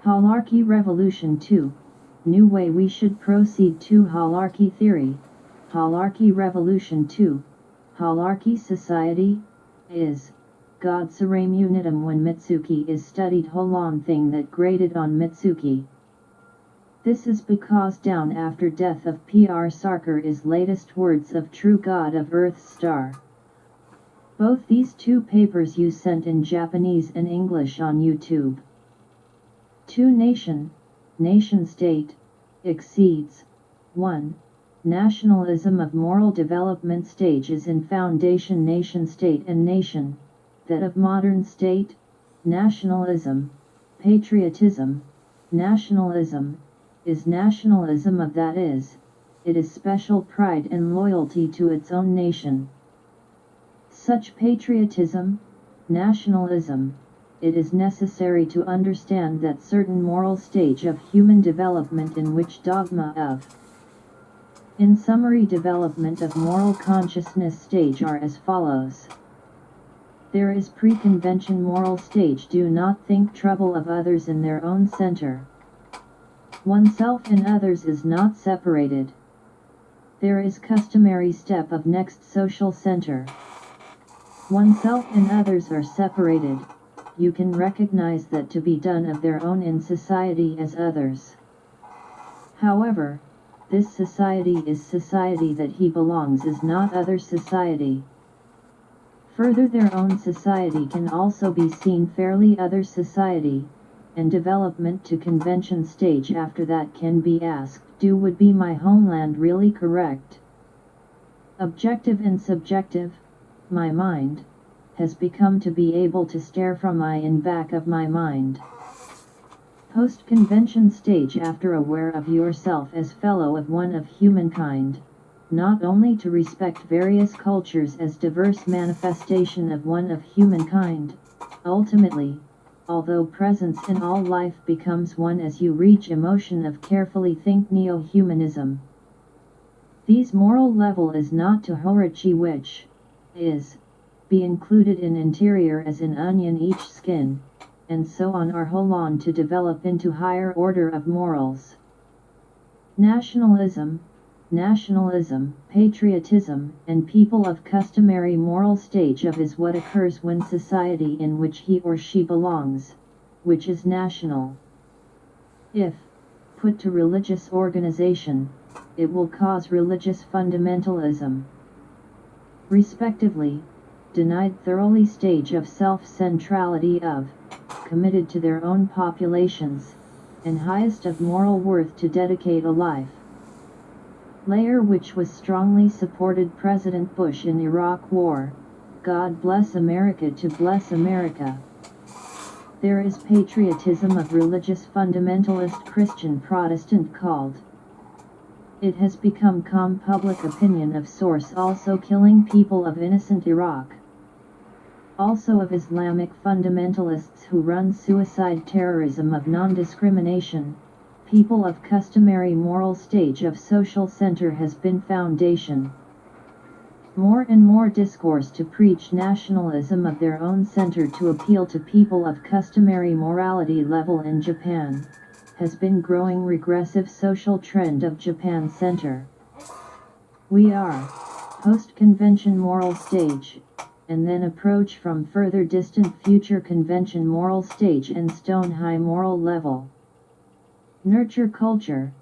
Holarchy Revolution 2. New way we should proceed to Holarchy theory. Holarchy Revolution 2. Holarchy society is God Saram Unitum when Mitsuki is studied Holan thing that graded on Mitsuki. This is because down after death of P.R. Sarkar is latest words of true God of Earth star. Both these two papers you sent in Japanese and English on YouTube. 2 Nation state, exceeds. 1. Nationalism of moral development stage is in foundation nation state and nation, that of modern state, nationalism, patriotism, nationalism, is nationalism of that is, it is special pride and loyalty to its own nation. Such patriotism, nationalism, it is necessary to understand that certain moral stage of human development in which dogma of, in summary development of moral consciousness stage are as follows. There is pre-convention moral stage do not think trouble of others in their own center. Oneself and others is not separated. There is customary step of next social center. Oneself and others are separated. You can recognize that to be done of their own in society as others. However, this society is society that he belongs is not other society. Further, their own society can also be seen fairly other society, and development to convention stage after that can be asked, would be my homeland really correct? Objective and subjective, my mind, has become to be able to stare from I in back of my mind. Post-convention stage after aware of yourself as fellow of one of humankind, not only to respect various cultures as diverse manifestation of one of humankind, ultimately, although presence in all life becomes one as you reach emotion of carefully think neo-humanism. These moral level is not to Holarchy which is be included in interior as in onion each skin, and so on are whole on to develop into higher order of morals. Nationalism, patriotism, and people of customary moral stage of is what occurs when society in which he or she belongs, which is national. If put to religious organization, it will cause religious fundamentalism. Respectively, denied thoroughly stage of self-centrality of, committed to their own populations, and highest of moral worth to dedicate a life. Layer which was strongly supported President Bush in Iraq War, God bless America to bless America. There is patriotism of religious fundamentalist Christian Protestant called. It has become public opinion of source also killing people of innocent Iraq. Also of Islamic fundamentalists who run suicide terrorism of non-discrimination, people of customary moral stage of social center has been foundation. More and more discourse to preach nationalism of their own center to appeal to people of customary morality level in Japan, has been growing regressive social trend of Japan center. We are post-convention moral stage, and then approach from further distant future convention moral stage and stone high moral level. Nurture culture,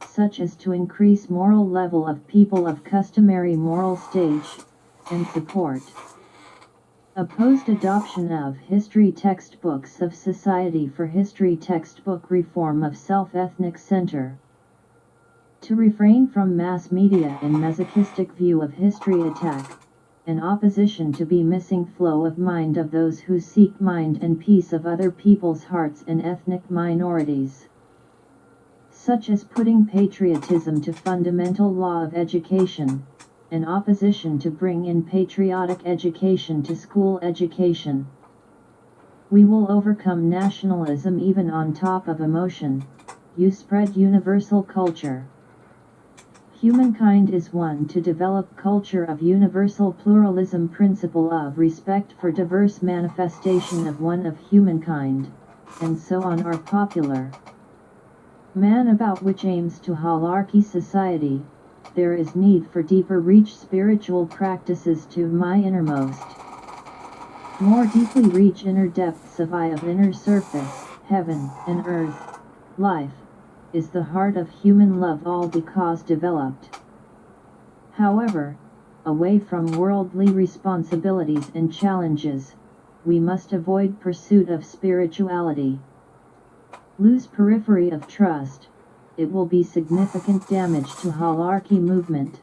such as to increase moral level of people of customary moral stage, and support. Opposed adoption of history textbooks of society for history textbook reform of self-ethnic center. To refrain from mass media and masochistic view of history attack, an opposition to be missing flow of mind of those who seek mind and peace of other people's hearts and ethnic minorities. Such as putting patriotism to fundamental law of education, an opposition to bring in patriotic education to school education. We will overcome nationalism even on top of emotion, you spread universal culture. Humankind is one to develop culture of universal pluralism principle of respect for diverse manifestation of one of humankind, and so on are popular. Man about which aims to Holarchy society, there is need for deeper reach spiritual practices to my innermost. More deeply reach inner depths of I of inner surface, heaven and earth, life, is the heart of human love all because developed. However, away from worldly responsibilities and challenges, we must avoid pursuit of spirituality. Lose periphery of trust, it will be significant damage to Holarchy movement.